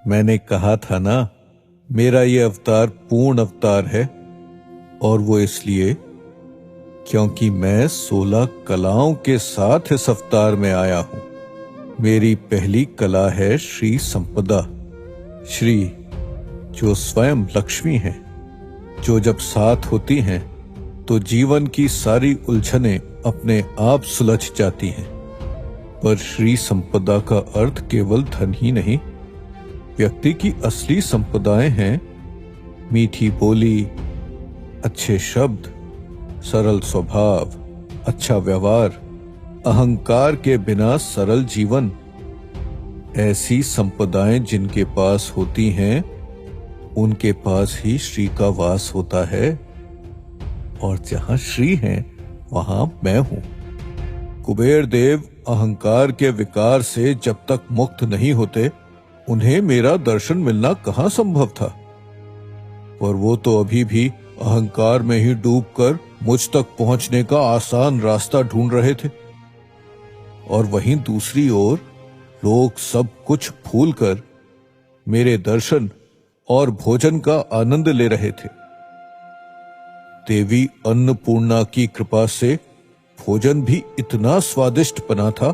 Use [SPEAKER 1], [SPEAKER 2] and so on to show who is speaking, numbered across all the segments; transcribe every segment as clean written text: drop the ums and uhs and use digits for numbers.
[SPEAKER 1] मैंने कहा था ना, मेरा ये अवतार पूर्ण अवतार है, और वो इसलिए क्योंकि मैं 16 कलाओं के साथ इस अवतार में आया हूं। मेरी पहली कला है श्री संपदा। श्री जो स्वयं लक्ष्मी है, जो जब साथ होती हैं तो जीवन की सारी उलझनें अपने आप सुलझ जाती हैं। पर श्री संपदा का अर्थ केवल धन ही नहीं, व्यक्ति की असली संपदाएं हैं मीठी बोली, अच्छे शब्द, सरल स्वभाव, अच्छा व्यवहार, अहंकार के बिना सरल जीवन। ऐसी संपदाएं जिनके पास होती हैं, उनके पास ही श्री का वास होता है, और जहां श्री है वहां मैं हूं। कुबेर देव अहंकार के विकार से जब तक मुक्त नहीं होते, उन्हें मेरा दर्शन मिलना कहां संभव था। पर वो तो अभी भी अहंकार में ही डूबकर मुझ तक पहुंचने का आसान रास्ता ढूंढ रहे थे, और वहीं दूसरी ओर लोग सब कुछ भूलकर मेरे दर्शन और भोजन का आनंद ले रहे थे। देवी अन्नपूर्णा की कृपा से भोजन भी इतना स्वादिष्ट बना था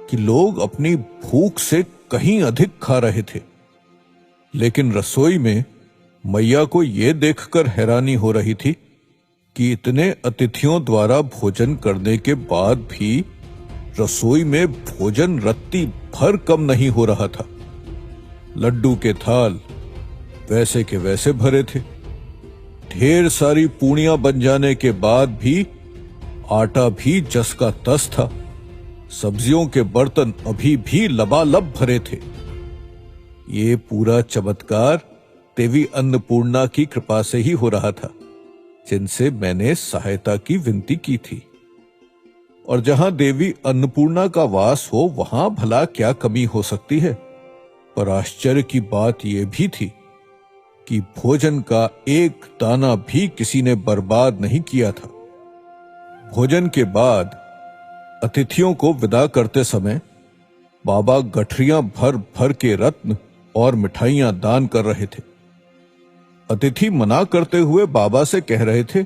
[SPEAKER 1] कि लोग अपनी भूख से कहीं अधिक खा रहे थे। लेकिन रसोई में मैया को यह देखकर हैरानी हो रही थी कि इतने अतिथियों द्वारा भोजन करने के बाद भी रसोई में भोजन रत्ती भर कम नहीं हो रहा था। लड्डू के थाल वैसे के वैसे भरे थे। ढेर सारी पूड़ियां बन जाने के बाद भी आटा भी जस का तस था। सब्जियों के बर्तन अभी भी लबालब भरे थे। ये पूरा चमत्कार देवी अन्नपूर्णा की कृपा से ही हो रहा था, जिनसे मैंने सहायता की विनती की थी। और जहां देवी अन्नपूर्णा का वास हो, वहां भला क्या कमी हो सकती है। पर आश्चर्य की बात यह भी थी कि भोजन का एक दाना भी किसी ने बर्बाद नहीं किया था। भोजन के बाद अतिथियों को विदा करते समय बाबा गठरियां भर भर के रत्न और मिठाइयां दान कर रहे थे। अतिथि मना करते हुए बाबा से कह रहे थे,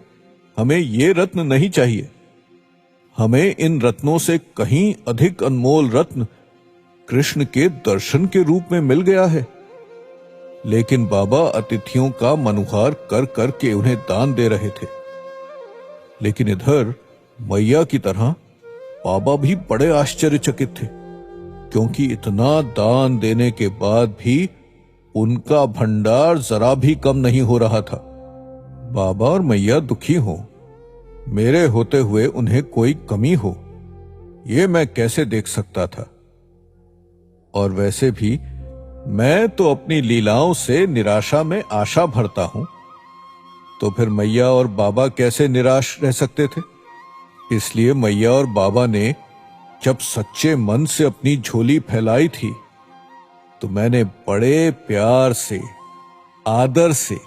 [SPEAKER 1] हमें ये रत्न नहीं चाहिए, हमें इन रत्नों से कहीं अधिक अनमोल रत्न कृष्ण के दर्शन के रूप में मिल गया है। लेकिन बाबा अतिथियों का मनुहार कर करके उन्हें दान दे रहे थे। लेकिन इधर मैया की तरह बाबा भी बड़े आश्चर्यचकित थे, क्योंकि इतना दान देने के बाद भी उनका भंडार जरा भी कम नहीं हो रहा था। बाबा और मैया दुखी हो, मेरे होते हुए उन्हें कोई कमी हो, ये मैं कैसे देख सकता था। और वैसे भी मैं तो अपनी लीलाओं से निराशा में आशा भरता हूं, तो फिर मैया और बाबा कैसे निराश रह सकते थे। इसलिए मैया और बाबा ने जब सच्चे मन से अपनी झोली फैलाई थी, तो मैंने बड़े प्यार से, आदर से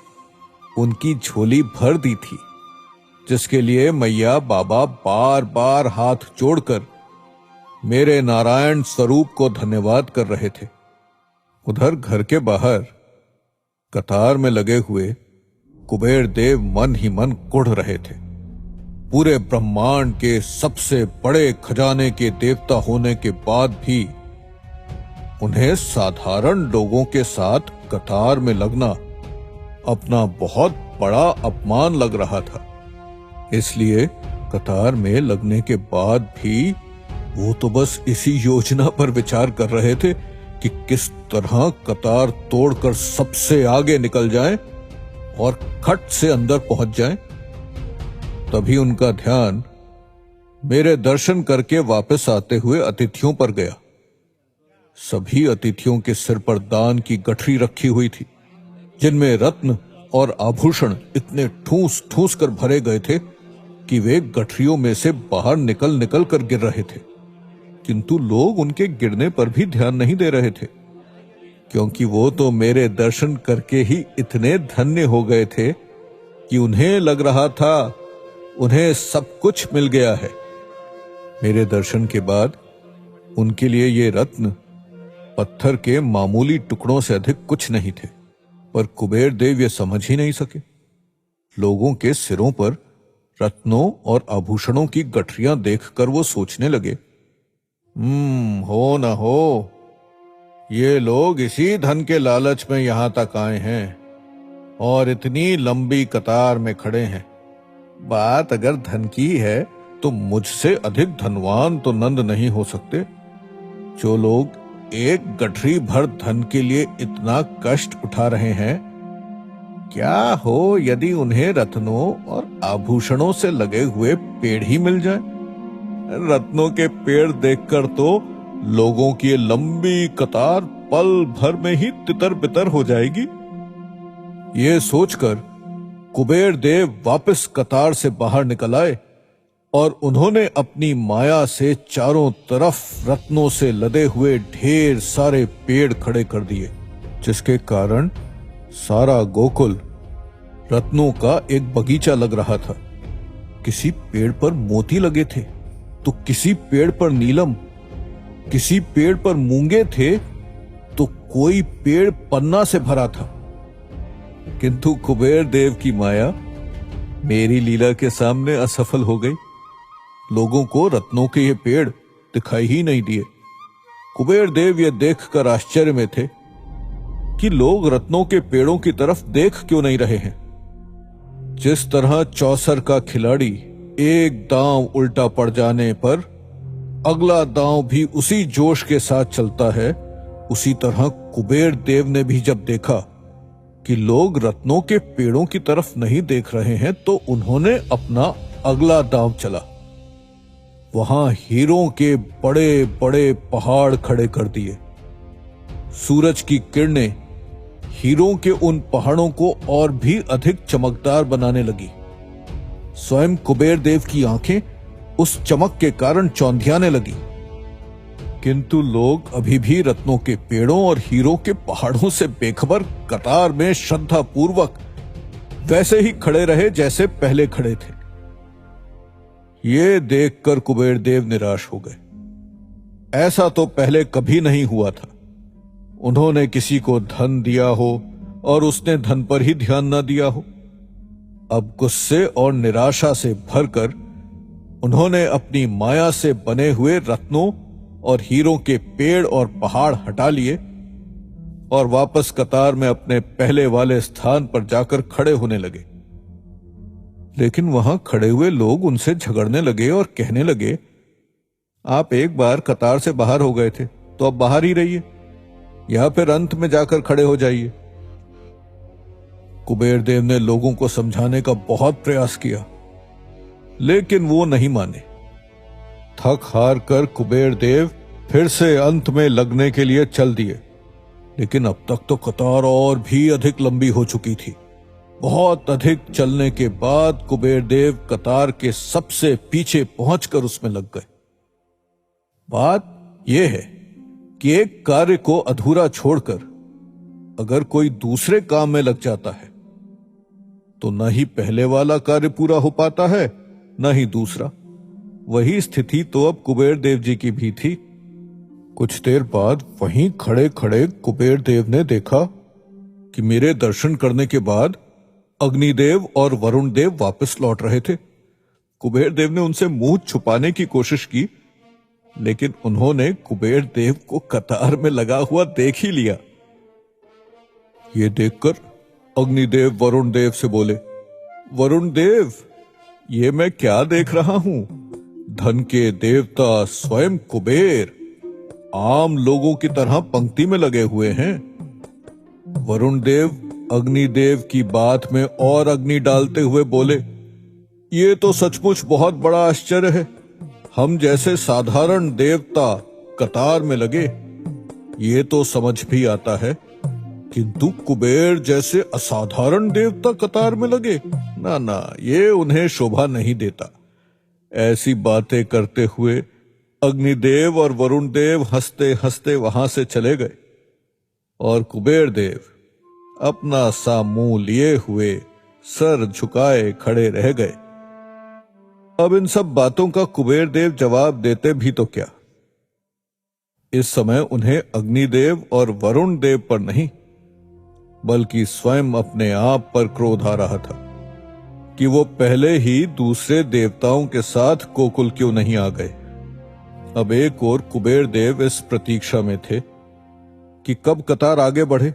[SPEAKER 1] उनकी झोली भर दी थी, जिसके लिए मैया बाबा बार बार हाथ जोड़कर मेरे नारायण स्वरूप को धन्यवाद कर रहे थे। उधर घर के बाहर कतार में लगे हुए कुबेर देव मन ही मन कुढ़ रहे थे। पूरे ब्रह्मांड के सबसे बड़े खजाने के देवता होने के बाद भी उन्हें साधारण लोगों के साथ कतार में लगना अपना बहुत बड़ा अपमान लग रहा था। इसलिए कतार में लगने के बाद भी वो तो बस इसी योजना पर विचार कर रहे थे कि किस तरह कतार तोड़कर सबसे आगे निकल जाएं और खट से अंदर पहुंच जाएं। तभी उनका ध्यान मेरे दर्शन करके वापस आते हुए अतिथियों पर गया। सभी अतिथियों के सिर पर दान की गठरी रखी हुई थी, जिनमें रत्न और आभूषण इतने ठूस ठूस कर भरे गए थे कि वे गठरियों में से बाहर निकल निकल कर गिर रहे थे। किंतु लोग उनके गिरने पर भी ध्यान नहीं दे रहे थे, क्योंकि वो तो मेरे दर्शन करके ही इतने धन्य हो गए थे कि उन्हें लग रहा था उन्हें सब कुछ मिल गया है। मेरे दर्शन के बाद उनके लिए ये रत्न पत्थर के मामूली टुकड़ों से अधिक कुछ नहीं थे। पर कुबेर देव ये समझ ही नहीं सके। लोगों के सिरों पर रत्नों और आभूषणों की गठरियां देखकर वो सोचने लगे, हो न हो, ये लोग इसी धन के लालच में यहां तक आए हैं और इतनी लंबी कतार में खड़े हैं। बात अगर धन की है तो मुझसे अधिक धनवान तो नंद नहीं हो सकते। जो लोग एक गठरी भर धन के लिए इतना कष्ट उठा रहे हैं, क्या हो यदि उन्हें रत्नों और आभूषणों से लगे हुए पेड़ ही मिल जाए। रत्नों के पेड़ देखकर तो लोगों की ये लंबी कतार पल भर में ही तितर बितर हो जाएगी। ये सोचकर कुबेर देव वापस कतार से बाहर निकल आए और उन्होंने अपनी माया से चारों तरफ रत्नों से लदे हुए ढेर सारे पेड़ खड़े कर दिए, जिसके कारण सारा गोकुल रत्नों का एक बगीचा लग रहा था। किसी पेड़ पर मोती लगे थे तो किसी पेड़ पर नीलम, किसी पेड़ पर मूंगे थे तो कोई पेड़ पन्ना से भरा था। किंतु कुबेर देव की माया मेरी लीला के सामने असफल हो गई। लोगों को रत्नों के ये पेड़ दिखाई ही नहीं दिए। कुबेर देव ये देखकर आश्चर्य में थे कि लोग रत्नों के पेड़ों की तरफ देख क्यों नहीं रहे हैं। जिस तरह चौसर का खिलाड़ी एक दांव उल्टा पड़ जाने पर अगला दांव भी उसी जोश के साथ चलता है, उसी तरह कुबेर देव ने भी जब देखा कि लोग रत्नों के पेड़ों की तरफ नहीं देख रहे हैं तो उन्होंने अपना अगला दांव चला। वहां हीरों के बड़े बड़े पहाड़ खड़े कर दिए। सूरज की किरणें हीरों के उन पहाड़ों को और भी अधिक चमकदार बनाने लगी। स्वयं कुबेर देव की आंखें उस चमक के कारण चौंधियाने लगी। किंतु लोग अभी भी रत्नों के पेड़ों और हीरों के पहाड़ों से बेखबर कतार में श्रद्धा पूर्वक वैसे ही खड़े रहे जैसे पहले खड़े थे। ये देखकर कुबेर देव निराश हो गए। ऐसा तो पहले कभी नहीं हुआ था। उन्होंने किसी को धन दिया हो और उसने धन पर ही ध्यान न दिया हो। अब गुस्से और निराशा से भरकर उन्होंने अपनी माया से बने हुए रत्नों और हीरों के पेड़ और पहाड़ हटा लिए और वापस कतार में अपने पहले वाले स्थान पर जाकर खड़े होने लगे। लेकिन वहां खड़े हुए लोग उनसे झगड़ने लगे और कहने लगे, आप एक बार कतार से बाहर हो गए थे तो अब बाहर ही रहिए या फिर अंत में जाकर खड़े हो जाइए। कुबेर देव ने लोगों को समझाने का बहुत प्रयास किया, लेकिन वो नहीं माने। थक हार कर कुबेर देव फिर से अंत में लगने के लिए चल दिए। लेकिन अब तक तो कतार और भी अधिक लंबी हो चुकी थी। बहुत अधिक चलने के बाद कुबेर देव कतार के सबसे पीछे पहुंचकर उसमें लग गए। बात यह है कि एक कार्य को अधूरा छोड़कर अगर कोई दूसरे काम में लग जाता है तो न ही पहले वाला कार्य पूरा हो पाता है न ही दूसरा। वही स्थिति तो अब कुबेर देव जी की भी थी। कुछ देर बाद वहीं खड़े खड़े कुबेर देव ने देखा कि मेरे दर्शन करने के बाद अग्निदेव और वरुण देव वापस लौट रहे थे। कुबेर देव ने उनसे मुंह छुपाने की कोशिश की, लेकिन उन्होंने कुबेर देव को कतार में लगा हुआ देख ही लिया। ये देखकर अग्निदेव वरुण देव से बोले, वरुण देव, ये मैं क्या देख रहा हूं? धन के देवता स्वयं कुबेर आम लोगों की तरह पंक्ति में लगे हुए हैं। वरुण देव अग्निदेव की बात में और अग्नि डालते हुए बोले, ये तो सचमुच बहुत बड़ा आश्चर्य है। हम जैसे साधारण देवता कतार में लगे, ये तो समझ भी आता है, किंतु कुबेर जैसे असाधारण देवता कतार में लगे, ना ना, ये उन्हें शोभा नहीं देता। ऐसी बातें करते हुए अग्निदेव और वरुण देव हंसते हंसते वहां से चले गए और कुबेर देव अपना सा मुंह लिए हुए सर झुकाए खड़े रह गए। अब इन सब बातों का कुबेर देव जवाब देते भी तो क्या। इस समय उन्हें अग्निदेव और वरुण देव पर नहीं, बल्कि स्वयं अपने आप पर क्रोध आ रहा था कि वो पहले ही दूसरे देवताओं के साथ गोकुल क्यों नहीं आ गए। अब एक और कुबेर देव इस प्रतीक्षा में थे कि कब कतार आगे बढ़े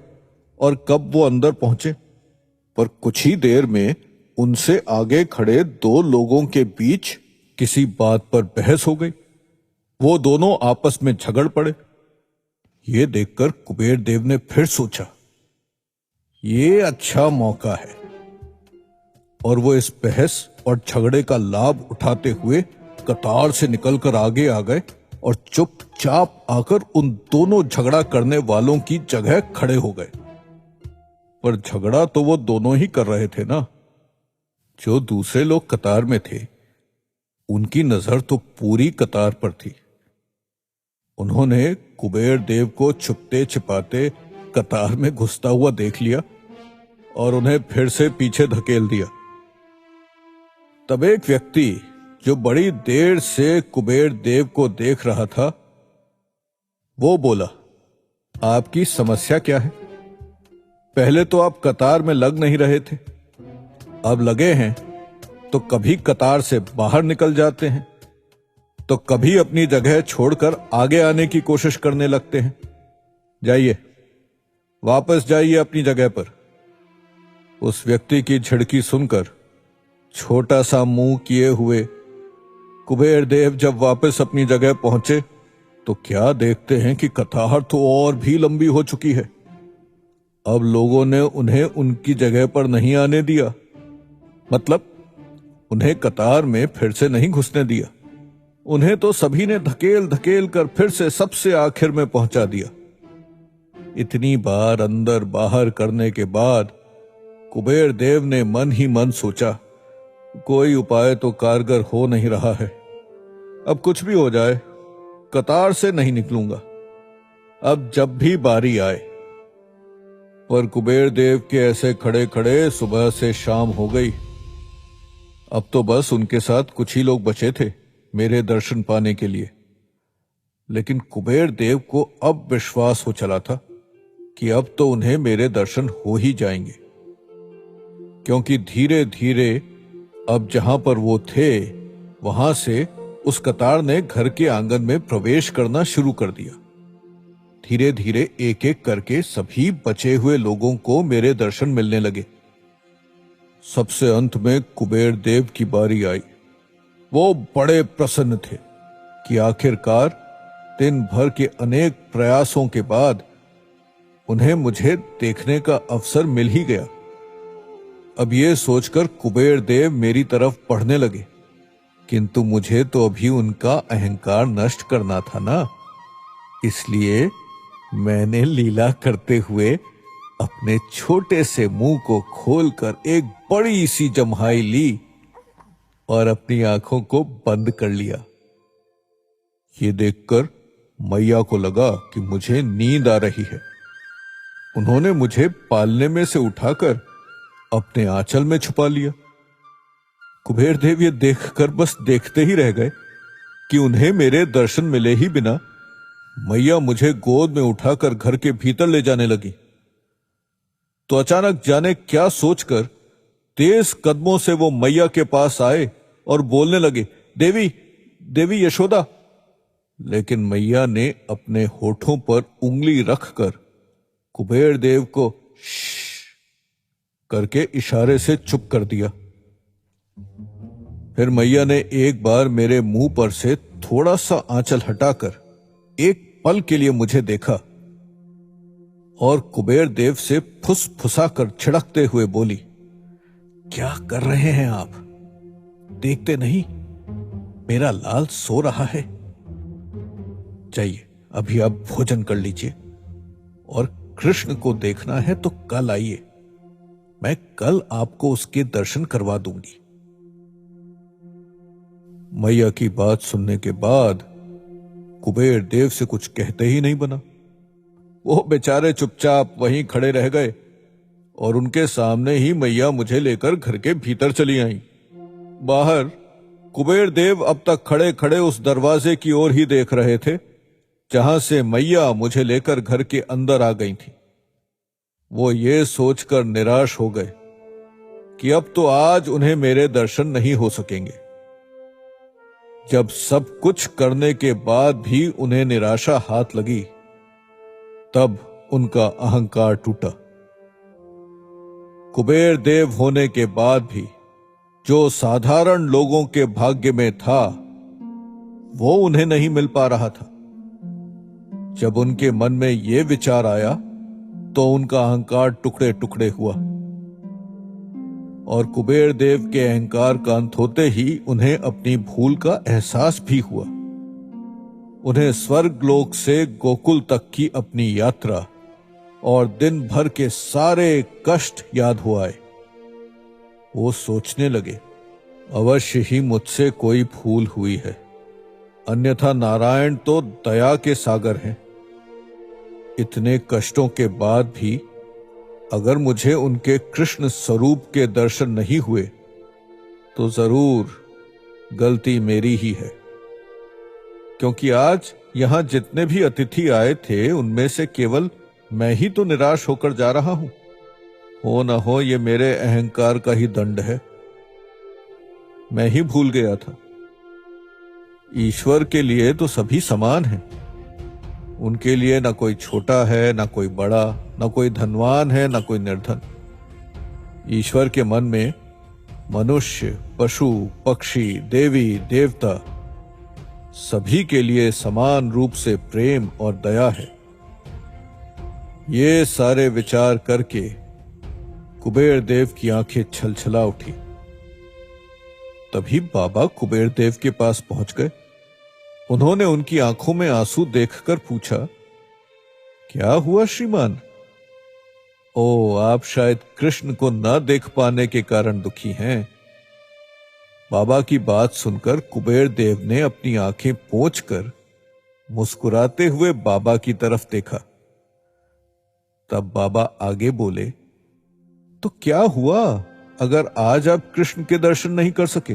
[SPEAKER 1] और कब वो अंदर पहुंचे, पर कुछ ही देर में उनसे आगे खड़े दो लोगों के बीच किसी बात पर बहस हो गई। वो दोनों आपस में झगड़ पड़े। ये देखकर कुबेर देव ने फिर सोचा, ये अच्छा मौका है, और वो इस बहस और झगड़े का लाभ उठाते हुए कतार से निकलकर आगे आ गए और चुपचाप आकर उन दोनों झगड़ा करने वालों की जगह खड़े हो गए। पर झगड़ा तो वो दोनों ही कर रहे थे ना। जो दूसरे लोग कतार में थे, उनकी नजर तो पूरी कतार पर थी। उन्होंने कुबेर देव को छुपते छिपाते कतार में घुसता हुआ देख लिया और उन्हें फिर से पीछे धकेल दिया। तब एक व्यक्ति जो बड़ी देर से कुबेर देव को देख रहा था, वो बोला, आपकी समस्या क्या है? पहले तो आप कतार में लग नहीं रहे थे, अब लगे हैं तो कभी कतार से बाहर निकल जाते हैं, तो कभी अपनी जगह छोड़कर आगे आने की कोशिश करने लगते हैं। जाइए, वापस जाइए अपनी जगह पर। उस व्यक्ति की झिड़की सुनकर छोटा सा मुंह किए हुए कुबेर देव जब वापस अपनी जगह पहुंचे तो क्या देखते हैं कि कतार तो और भी लंबी हो चुकी है। अब लोगों ने उन्हें उनकी जगह पर नहीं आने दिया, मतलब उन्हें कतार में फिर से नहीं घुसने दिया। उन्हें तो सभी ने धकेल धकेल कर फिर से सबसे आखिर में पहुंचा दिया। इतनी बार अंदर बाहर करने के बाद कुबेर देव ने मन ही मन सोचा, कोई उपाय तो कारगर हो नहीं रहा है। अब कुछ भी हो जाए, कतार से नहीं निकलूंगा, अब जब भी बारी आए। पर कुबेर देव के ऐसे खड़े खड़े सुबह से शाम हो गई। अब तो बस उनके साथ कुछ ही लोग बचे थे मेरे दर्शन पाने के लिए। लेकिन कुबेर देव को अब विश्वास हो चला था कि अब तो उन्हें मेरे दर्शन हो ही जाएंगे, क्योंकि धीरे धीरे अब जहां पर वो थे वहां से उस कतार ने घर के आंगन में प्रवेश करना शुरू कर दिया। धीरे धीरे एक एक करके सभी बचे हुए लोगों को मेरे दर्शन मिलने लगे। सबसे अंत में कुबेर देव की बारी आई। वो बड़े प्रसन्न थे कि आखिरकार दिन भर के अनेक प्रयासों के बाद उन्हें मुझे देखने का अवसर मिल ही गया। अब ये सोचकर कुबेर देव मेरी तरफ बढ़ने लगे, किंतु मुझे तो अभी उनका अहंकार नष्ट करना था ना। इसलिए मैंने लीला करते हुए अपने छोटे से मुंह को खोलकर एक बड़ी सी जम्हाई ली और अपनी आंखों को बंद कर लिया। ये देखकर मैया को लगा कि मुझे नींद आ रही है। उन्होंने मुझे पालने में से उठाकर अपने आंचल में छुपा लिया। कुबेर देव ये देखकर बस देखते ही रह गए कि उन्हें मेरे दर्शन मिले ही बिना मैया मुझे गोद में उठाकर घर के भीतर ले जाने लगी। तो अचानक जाने क्या सोचकर तेज कदमों से वो मैया के पास आए और बोलने लगे, देवी, देवी यशोदा। लेकिन मैया ने अपने होठों पर उंगली रखकर कुबेर देव को श्श करके इशारे से चुप कर दिया। फिर मैया ने एक बार मेरे मुंह पर से थोड़ा सा आंचल हटाकर एक पल के लिए मुझे देखा और कुबेर देव से फुसफुसा कर छिड़कते हुए बोली, क्या कर रहे हैं आप? देखते नहीं मेरा लाल सो रहा है? जाइए, अभी आप भोजन कर लीजिए, और कृष्ण को देखना है तो कल आइए, मैं कल आपको उसके दर्शन करवा दूंगी। मैया की बात सुनने के बाद कुबेर देव से कुछ कहते ही नहीं बना। वो बेचारे चुपचाप वहीं खड़े रह गए और उनके सामने ही मैया मुझे लेकर घर के भीतर चली आईं। बाहर कुबेर देव अब तक खड़े खड़े उस दरवाजे की ओर ही देख रहे थे जहां से मैया मुझे लेकर घर के अंदर आ गई थी। वो ये सोचकर निराश हो गए कि अब तो आज उन्हें मेरे दर्शन नहीं हो सकेंगे। जब सब कुछ करने के बाद भी उन्हें निराशा हाथ लगी, तब उनका अहंकार टूटा। कुबेर देव होने के बाद भी जो साधारण लोगों के भाग्य में था, वो उन्हें नहीं मिल पा रहा था। जब उनके मन में यह विचार आया तो उनका अहंकार टुकड़े टुकड़े हुआ और कुबेर देव के अहंकार का अंत होते ही उन्हें अपनी भूल का एहसास भी हुआ। उन्हें स्वर्गलोक से गोकुल तक की अपनी यात्रा और दिन भर के सारे कष्ट याद हो आए। वो सोचने लगे, अवश्य ही मुझसे कोई भूल हुई है, अन्यथा नारायण तो दया के सागर हैं। इतने कष्टों के बाद भी अगर मुझे उनके कृष्ण स्वरूप के दर्शन नहीं हुए तो जरूर गलती मेरी ही है, क्योंकि आज यहां जितने भी अतिथि आए थे उनमें से केवल मैं ही तो निराश होकर जा रहा हूं। हो न हो ये मेरे अहंकार का ही दंड है। मैं ही भूल गया था, ईश्वर के लिए तो सभी समान हैं। उनके लिए न कोई छोटा है, न कोई बड़ा, न कोई धनवान है, न कोई निर्धन। ईश्वर के मन में मनुष्य, पशु, पक्षी, देवी, देवता सभी के लिए समान रूप से प्रेम और दया है। ये सारे विचार करके कुबेर देव की आंखें छलछला उठी। तभी बाबा कुबेर देव के पास पहुंच गए। उन्होंने उनकी आंखों में आंसू देखकर पूछा, क्या हुआ श्रीमान? ओ, आप शायद कृष्ण को न देख पाने के कारण दुखी हैं। बाबा की बात सुनकर कुबेर देव ने अपनी आंखें पोंछकर मुस्कुराते हुए बाबा की तरफ देखा। तब बाबा आगे बोले, तो क्या हुआ अगर आज आप कृष्ण के दर्शन नहीं कर सके?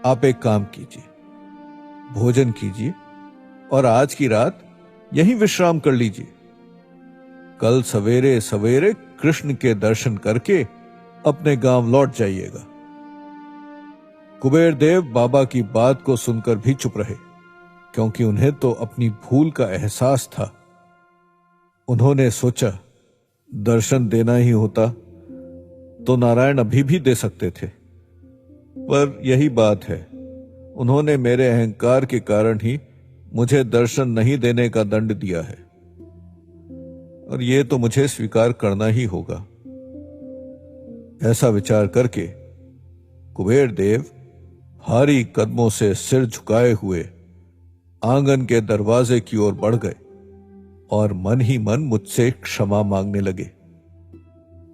[SPEAKER 1] आप एक काम कीजिए, भोजन कीजिए और आज की रात यहीं विश्राम कर लीजिए। कल सवेरे सवेरे कृष्ण के दर्शन करके अपने गांव लौट जाइएगा। कुबेर देव बाबा की बात को सुनकर भी चुप रहे, क्योंकि उन्हें तो अपनी भूल का एहसास था। उन्होंने सोचा, दर्शन देना ही होता तो नारायण अभी भी दे सकते थे, पर यही बात है, उन्होंने मेरे अहंकार के कारण ही मुझे दर्शन नहीं देने का दंड दिया है और यह तो मुझे स्वीकार करना ही होगा। ऐसा विचार करके कुबेर देव भारी कदमों से सिर झुकाए हुए आंगन के दरवाजे की ओर बढ़ गए और मन ही मन मुझसे क्षमा मांगने लगे।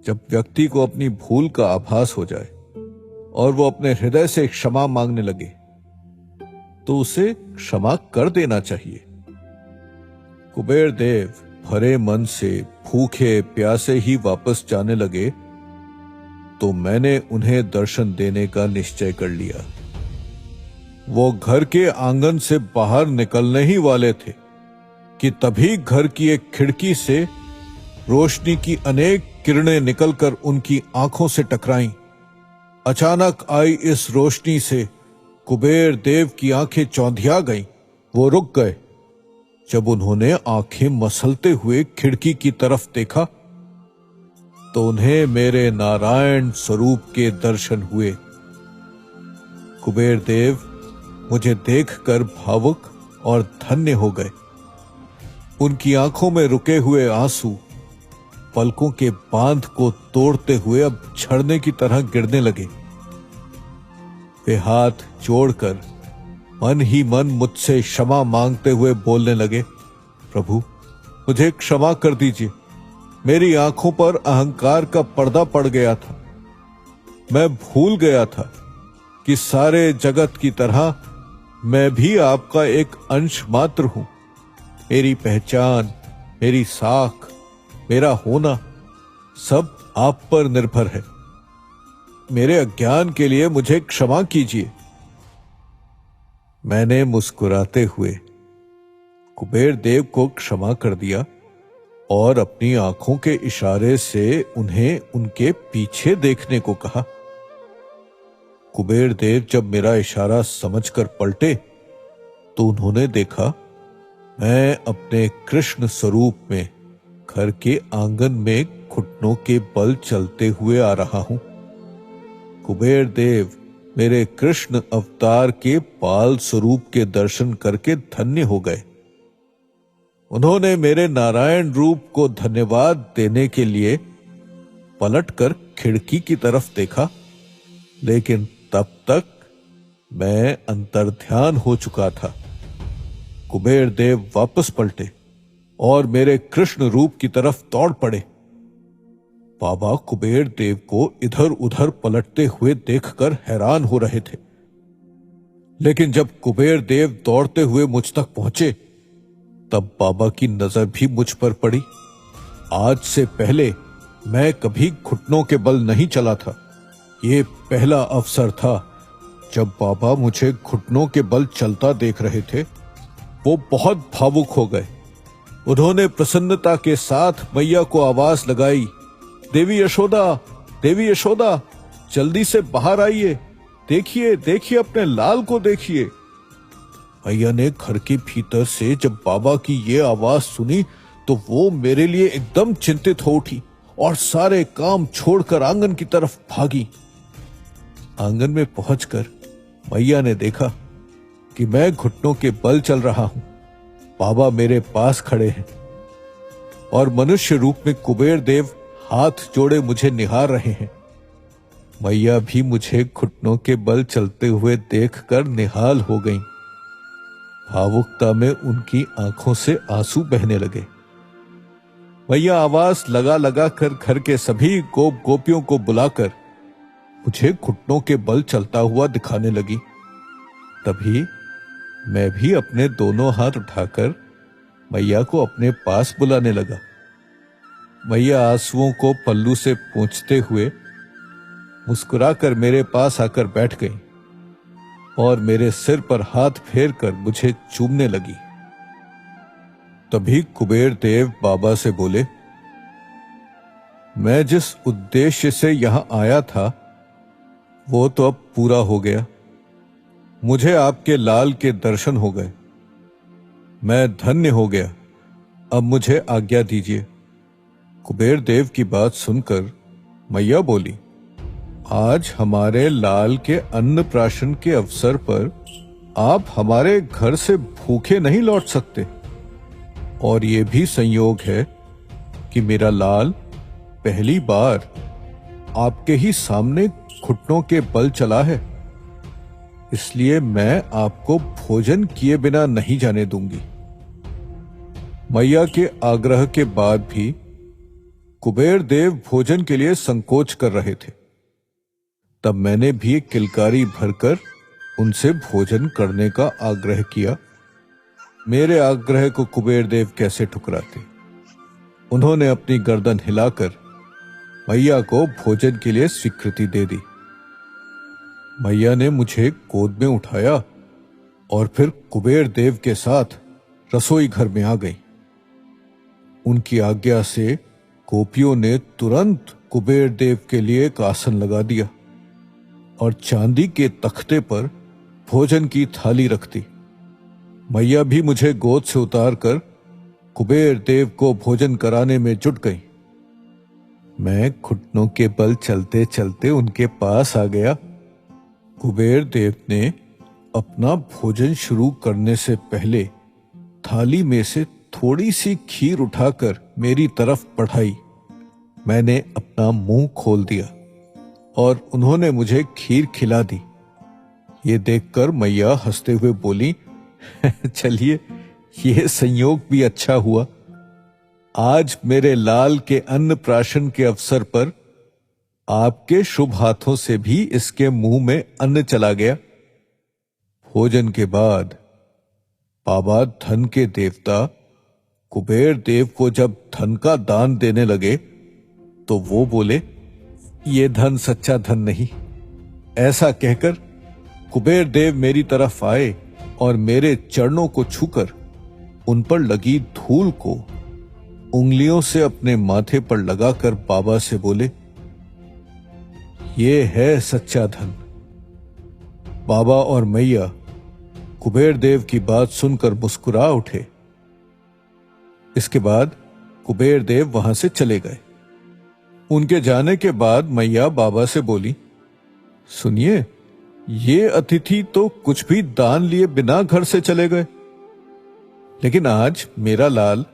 [SPEAKER 1] जब व्यक्ति को अपनी भूल का आभास हो जाए और वो अपने हृदय से क्षमा मांगने लगे तो उसे क्षमा कर देना चाहिए। कुबेर देव भरे मन से भूखे प्यासे ही वापस जाने लगे तो मैंने उन्हें दर्शन देने का निश्चय कर लिया। वो घर के आंगन से बाहर निकलने ही वाले थे कि तभी घर की एक खिड़की से रोशनी की अनेक किरणें निकलकर उनकी आंखों से टकराईं। अचानक आई इस रोशनी से कुबेर देव की आंखें चौंधिया गईं। वो रुक गए। जब उन्होंने आंखें मसलते हुए खिड़की की तरफ देखा तो उन्हें मेरे नारायण स्वरूप के दर्शन हुए। कुबेर देव मुझे देखकर भावुक और धन्य हो गए। उनकी आंखों में रुके हुए आंसू पलकों के बांध को तोड़ते हुए अब झरने की तरह गिरने लगे। वे हाथ जोड़कर मन ही मन मुझसे क्षमा मांगते हुए बोलने लगे, प्रभु मुझे क्षमा कर दीजिए, मेरी आंखों पर अहंकार का पर्दा पड़ गया था। मैं भूल गया था कि सारे जगत की तरह मैं भी आपका एक अंश मात्र हूं। मेरी पहचान, मेरी साख, मेरा होना सब आप पर निर्भर है। मेरे अज्ञान के लिए मुझे क्षमा कीजिए। मैंने मुस्कुराते हुए कुबेर देव को क्षमा कर दिया और अपनी आंखों के इशारे से उन्हें उनके पीछे देखने को कहा। कुबेर देव जब मेरा इशारा समझकर पलटे तो उन्होंने देखा मैं अपने कृष्ण स्वरूप में घर के आंगन में घुटनों के बल चलते हुए आ रहा हूं। कुबेर देव मेरे कृष्ण अवतार के बाल स्वरूप के दर्शन करके धन्य हो गए। उन्होंने मेरे नारायण रूप को धन्यवाद देने के लिए पलटकर खिड़की की तरफ देखा, लेकिन तब तक मैं अंतर्ध्यान हो चुका था। कुबेर देव वापस पलटे और मेरे कृष्ण रूप की तरफ दौड़ पड़े। बाबा कुबेर देव को इधर उधर पलटते हुए देखकर हैरान हो रहे थे, लेकिन जब कुबेर देव दौड़ते हुए मुझ तक पहुंचे तब बाबा की नजर भी मुझ पर पड़ी। आज से पहले मैं कभी घुटनों के बल नहीं चला था। ये पहला अवसर था जब बाबा मुझे घुटनों के बल चलता देख रहे थे। वो बहुत भावुक हो गए। उन्होंने प्रसन्नता के साथ मैया को आवाज लगाई, देवी यशोदा, देवी यशोदा, जल्दी से बाहर आइए, देखिए देखिए अपने लाल को देखिए। मैया ने घर के भीतर से जब बाबा की ये आवाज सुनी तो वो मेरे लिए एकदम चिंतित हो उठी और सारे काम छोड़कर आंगन की तरफ भागी। आंगन में पहुंचकर मैया ने देखा कि मैं घुटनों के बल चल रहा हूं। बाबा मेरे पास खड़े हैं और मनुष्य रूप में कुबेर देव हाथ जोड़े मुझे निहार रहे हैं। मैया भी मुझे घुटनों के बल चलते हुए देखकर निहाल हो गईं। भावुकता में उनकी आंखों से आंसू बहने लगे। मैया आवाज लगा लगा कर घर के सभी गोप गोपियों को बुलाकर मुझे घुटनों के बल चलता हुआ दिखाने लगी। तभी मैं भी अपने दोनों हाथ उठाकर मैया को अपने पास बुलाने लगा। मैया आंसुओं को पल्लू से पोंछते हुए मुस्कुराकर मेरे पास आकर बैठ गई और मेरे सिर पर हाथ फेरकर मुझे चूमने लगी। तभी कुबेर देव बाबा से बोले, मैं जिस उद्देश्य से यहां आया था वो तो अब पूरा हो गया। मुझे आपके लाल के दर्शन हो गए। मैं धन्य हो गया। अब मुझे आज्ञा दीजिए। कुबेर देव की बात सुनकर मैया बोली, आज हमारे लाल के अन्नप्राशन के अवसर पर आप हमारे घर से भूखे नहीं लौट सकते। और ये भी संयोग है कि मेरा लाल पहली बार आपके ही सामने घुटनों के बल चला है, इसलिए मैं आपको भोजन किए बिना नहीं जाने दूंगी। मैया के आग्रह के बाद भी कुबेर देव भोजन के लिए संकोच कर रहे थे। तब मैंने भी एक किलकारी भरकर उनसे भोजन करने का आग्रह किया। मेरे आग्रह को कुबेर देव कैसे ठुकराते। उन्होंने अपनी गर्दन हिलाकर मैया को भोजन के लिए स्वीकृति दे दी। मैया ने मुझे गोद में उठाया और फिर कुबेर देव के साथ रसोई घर में आ गई। उनकी आज्ञा से गोपियों ने तुरंत कुबेर देव के लिए एक आसन लगा दिया और चांदी के तख्ते पर भोजन की थाली रख दी। मैया भी मुझे गोद से उतारकर कुबेर देव को भोजन कराने में जुट गई। मैं घुटनों के बल चलते चलते उनके पास आ गया। कुबेर देव ने अपना भोजन शुरू करने से पहले थाली में से थोड़ी सी खीर उठाकर मेरी तरफ बढ़ाई। मैंने अपना मुंह खोल दिया और उन्होंने मुझे खीर खिला दी। ये देखकर मैया हंसते हुए बोली, चलिए ये संयोग भी अच्छा हुआ। आज मेरे लाल के अन्नप्राशन के अवसर पर आपके शुभ हाथों से भी इसके मुंह में अन्न चला गया। भोजन के बाद बाबा धन के देवता कुबेर देव को जब धन का दान देने लगे तो वो बोले, ये धन सच्चा धन नहीं। ऐसा कहकर कुबेर देव मेरी तरफ आए और मेरे चरणों को छूकर उन पर लगी धूल को उंगलियों से अपने माथे पर लगाकर बाबा से बोले, ये है सच्चा धन। बाबा और मैया कुबेर देव की बात सुनकर मुस्कुरा उठे। इसके बाद कुबेर देव वहां से चले गए। उनके जाने के बाद मैया बाबा से बोली, सुनिए, ये अतिथि तो कुछ भी दान लिए बिना घर से चले गए, लेकिन आज मेरा लाल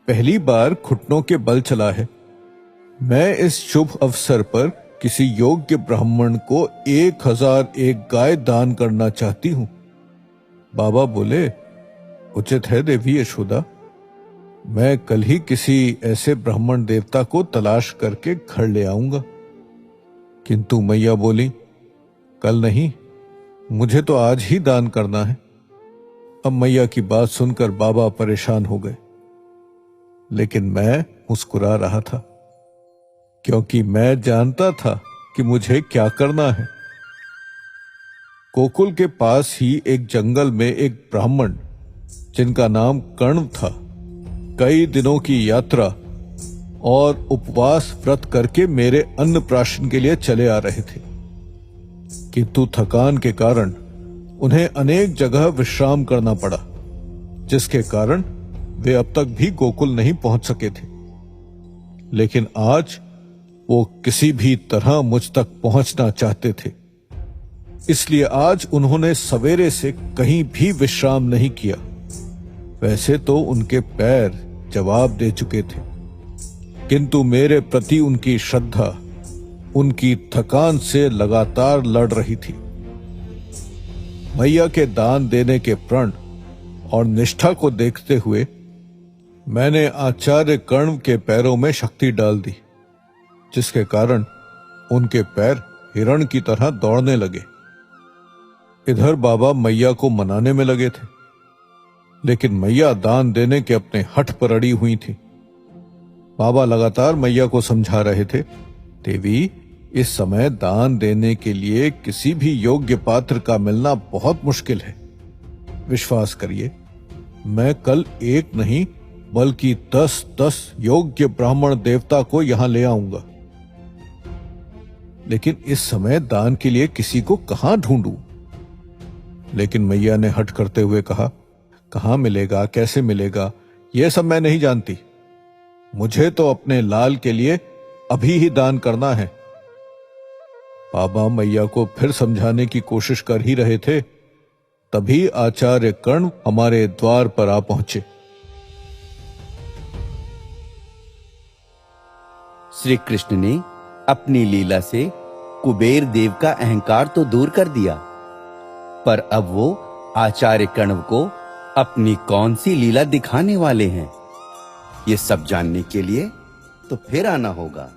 [SPEAKER 1] पहली बार घुटनों के बल चला है। मैं इस शुभ अवसर पर किसी योग्य ब्राह्मण को 1001 गाय दान करना चाहती हूं। बाबा बोले, उचित है देवी यशोदा, मैं कल ही किसी ऐसे ब्राह्मण देवता को तलाश करके घर ले आऊंगा। किंतु मैया बोली, कल नहीं, मुझे तो आज ही दान करना है। अब मैया की बात सुनकर बाबा परेशान हो गए, लेकिन मैं मुस्कुरा रहा था, क्योंकि मैं जानता था कि मुझे क्या करना है। गोकुल के पास ही एक जंगल में एक ब्राह्मण जिनका नाम कर्ण था, कई दिनों की यात्रा और उपवास व्रत करके मेरे अन्नप्राशन के लिए चले आ रहे थे, किंतु थकान के कारण उन्हें अनेक जगह विश्राम करना पड़ा, जिसके कारण वे अब तक भी गोकुल नहीं पहुंच सके थे। लेकिन आज वो किसी भी तरह मुझ तक पहुंचना चाहते थे, इसलिए आज उन्होंने सवेरे से कहीं भी विश्राम नहीं किया। वैसे तो उनके पैर जवाब दे चुके थे, किंतु मेरे प्रति उनकी श्रद्धा उनकी थकान से लगातार लड़ रही थी। मैया के दान देने के प्रण और निष्ठा को देखते हुए मैंने आचार्य कर्ण के पैरों में शक्ति डाल दी, जिसके कारण उनके पैर हिरण की तरह दौड़ने लगे। इधर बाबा मैया को मनाने में लगे थे, लेकिन मैया दान देने के अपने हठ पर अड़ी हुई थी। बाबा लगातार मैया को समझा रहे थे, देवी, इस समय दान देने के लिए किसी भी योग्य पात्र का मिलना बहुत मुश्किल है। विश्वास करिए, मैं कल एक नहीं बल्कि 10 योग्य ब्राह्मण देवता को यहां ले आऊंगा। लेकिन इस समय दान के लिए किसी को कहां ढूंढूं? लेकिन मैया ने हट करते हुए कहा, कहां मिलेगा, कैसे मिलेगा, यह सब मैं नहीं जानती। मुझे तो अपने लाल के लिए अभी ही दान करना है। बाबा मैया को फिर समझाने की कोशिश कर ही रहे थे, तभी आचार्य कर्ण हमारे द्वार पर आ पहुंचे।
[SPEAKER 2] श्री कृष्ण ने अपनी लीला से कुबेर देव का अहंकार तो दूर कर दिया, पर अब वो आचार्य कर्ण को अपनी कौन सी लीला दिखाने वाले हैं, ये सब जानने के लिए तो फिर आना होगा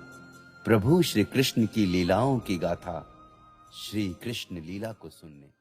[SPEAKER 2] प्रभु श्री कृष्ण की लीलाओं की गाथा श्री कृष्ण लीला को सुनने।